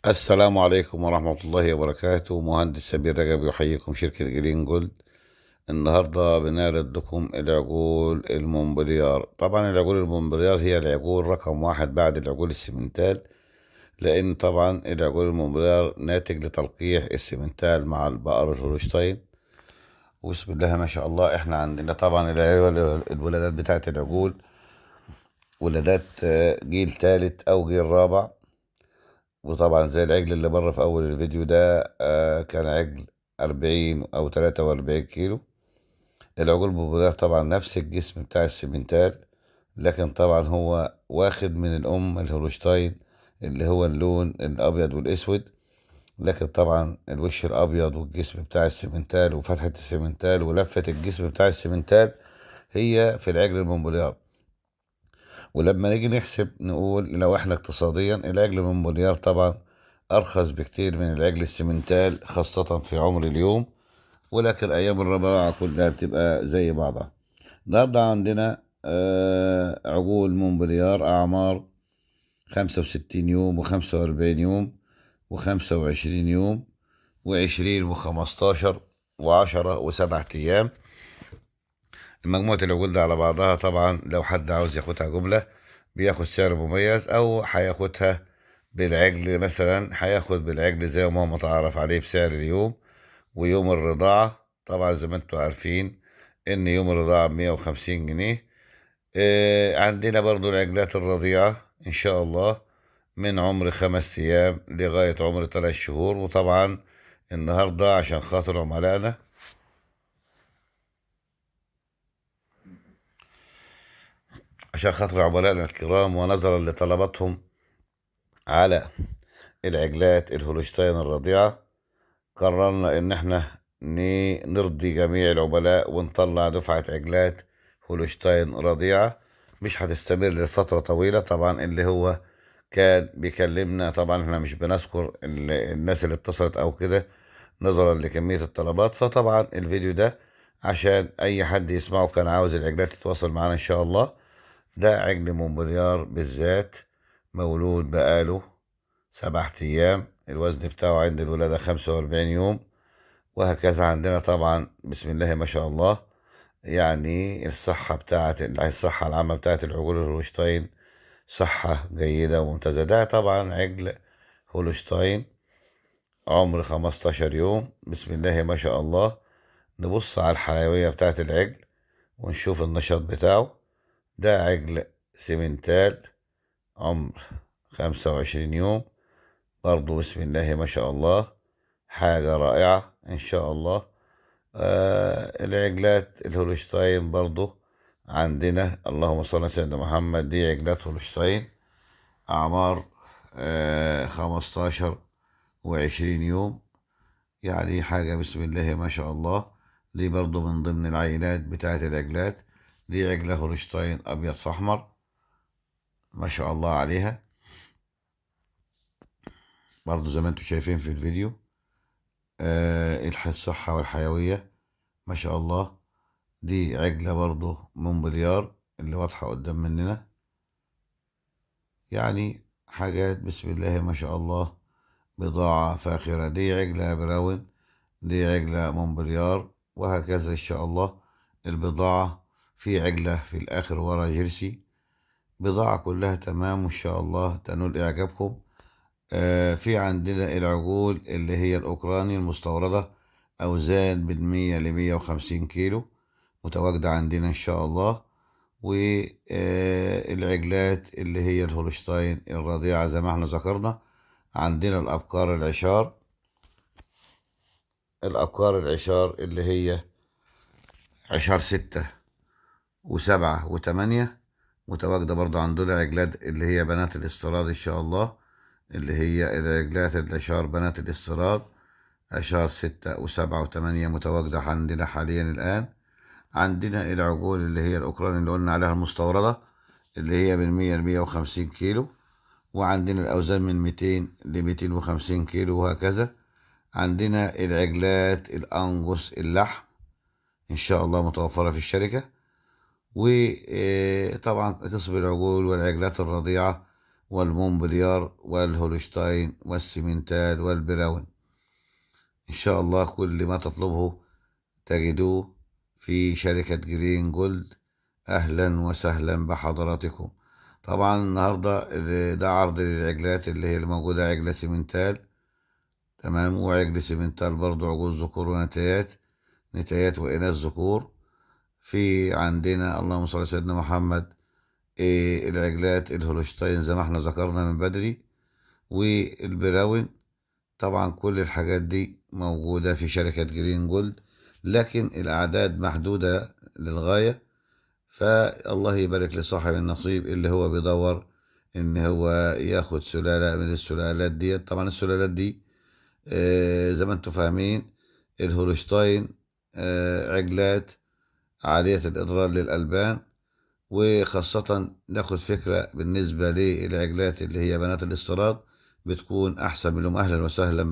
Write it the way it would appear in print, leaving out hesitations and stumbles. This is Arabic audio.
السلام عليكم ورحمة الله وبركاته. مهندس سمير رجب يحييكم شركة جرين جولد. النهاردة بنعرض لكم العجول المونبليار. طبعا العجول المونبليار هي العجول رقم واحد بعد العجول السمنتال، لأن طبعا العجول المونبليار ناتج لتلقيح السمنتال مع البقر الهولشتاين. وبسم الله ما شاء الله، احنا عندنا طبعا الولادات بتاعت العجول ولادات جيل ثالث أو جيل رابع. وطبعا زي العجل اللي بره في اول الفيديو ده كان عجل 40 او 43 كيلو. العجول بوبولار طبعا نفس الجسم بتاع السيمنتال، لكن طبعا هو واخد من الام الهولشتاين اللي هو اللون الابيض والاسود، لكن طبعا الوش الابيض والجسم بتاع السيمنتال وفتحة السيمنتال ولفة الجسم بتاع السيمنتال هي في العجل المونبوليار. ولما نيجي نحسب نقول لو احنا اقتصاديا العجل المونبوليار طبعا ارخص بكتير من العجل السمنتال، خاصة في عمر اليوم، ولكن ايام الرضاعة كلها بتبقى زي بعضها. النهارده عندنا عجول مونبوليار اعمار 65 يوم و45 يوم و25 يوم و20 و15 و10 و7 ايام. مجموعة العقول دي على بعضها طبعا لو حد عاوز ياخدها جملة بياخد سعر مميز، أو هياخدها بالعجل. مثلا هياخد بالعجل زي ما هو متعارف عليه بسعر اليوم ويوم الرضاعة. طبعا زي ما انتوا عارفين إن يوم الرضاعة ب150 جنيه. عندنا برضو العجلات الرضيعة إن شاء الله من عمر 5 أيام لغاية عمر 3 شهور. وطبعا النهاردة عشان خاطر عملائنا الكرام ونظرا لطلباتهم على العجلات الهولشتاين الرضيعة، قررنا ان احنا نرضي جميع العملاء ونطلع دفعة عجلات هولشتاين رضيعة. مش هتستمر لفترة طويلة طبعا. اللي هو كان بيكلمنا، طبعا احنا مش بنذكر الناس اللي اتصلت او كده نظرا لكمية الطلبات، فطبعا الفيديو ده عشان اي حد يسمعه كان عاوز العجلات تتواصل معانا ان شاء الله. ده عجل مونبليار بالذات، مولود بقاله 7 أيام، الوزن بتاعه عند الولادة 45 يوم. وهكذا عندنا طبعا بسم الله ما شاء الله، يعني الصحة العامة بتاعت العجول الهولشتاين صحة جيدة وممتازة. ده طبعا عجل هولشتاين عمر 15 يوم، بسم الله ما شاء الله. نبص على الحيوية بتاعت العجل ونشوف النشاط بتاعه. ده عجل سيمنتال عمر 25 يوم، برضو بسم الله ما شاء الله، حاجة رائعة إن شاء الله. العجلات الهولشتاين برضو عندنا اللهم صل على سيدنا محمد. دي عجلات هولشتاين أعمار 15 و20 يوم، يعني حاجة بسم الله ما شاء الله. دي برضو من ضمن العائلات بتاعت العجلات. دي عجلة هولشتاين أبيض في أحمر ما شاء الله عليها، برضو زي ما انتم شايفين في الفيديو. الصحة والحيوية ما شاء الله. دي عجلة برضو مونبليار اللي واضحة قدام مننا، يعني حاجات بسم الله ما شاء الله، بضاعة فاخرة. دي عجلة براون، دي عجلة مونبليار، وهكذا إن شاء الله. البضاعة في عجلة في الآخر ورا جيرسي، بضاعة كلها تمام وإن شاء الله تنول إعجابكم. في عندنا العجول اللي هي الأوكراني المستوردة، أوزان من 100 ل150 كيلو، متواجدة عندنا إن شاء الله. والعجلات اللي هي الهولشتاين الرضيعة زي ما احنا ذكرنا. عندنا الأبقار العشار اللي هي عشار 6 و7 و8، متواجدة برضو عندنا عجلات اللي هي بنات الاستيراد إن شاء الله، اللي هي العجلات العشار بنات الاستيراد عشار 6 و7 و8 متواجدة عندنا حاليا الآن. عندنا العجول اللي هي الأوكران اللي قلنا عليها المستوردة، اللي هي من 100 ل150 كيلو، وعندنا الأوزان من 200 ل250 كيلو وهكذا. عندنا العجلات الأنجس اللحم إن شاء الله متوفرة في الشركة. وطبعا قسم العجول والعجلات الرضيعة والمونبليار والهولشتاين والسيمنتال والبراون. إن شاء الله كل ما تطلبه تجدوه في شركة جرين جولد. أهلا وسهلا بحضراتكم. طبعا النهاردة ده عرض للعجلات اللي هي الموجودة، عجلة سيمنتال تمام، وعجل سيمنتال برضو عجوز ذكور ونتايات، نتايات وإناث ذكور. في عندنا اللهم صل على سيدنا محمد العجلات الهولشتاين زي ما احنا ذكرنا من بدري، والبراون. طبعا كل الحاجات دي موجودة في شركة جرين جولد، لكن الأعداد محدودة للغاية. فالله يبارك لصاحب النصيب اللي هو بيدور إن هو ياخد سلالة من السلالات دي. طبعا السلالات دي زي ما انتم فاهمين، الهولشتاين عجلات عالية الإضرار للألبان، وخاصة ناخد فكرة بالنسبة للعجلات اللي هي بنات الاستيراد بتكون أحسن منهم. أهلا وسهلا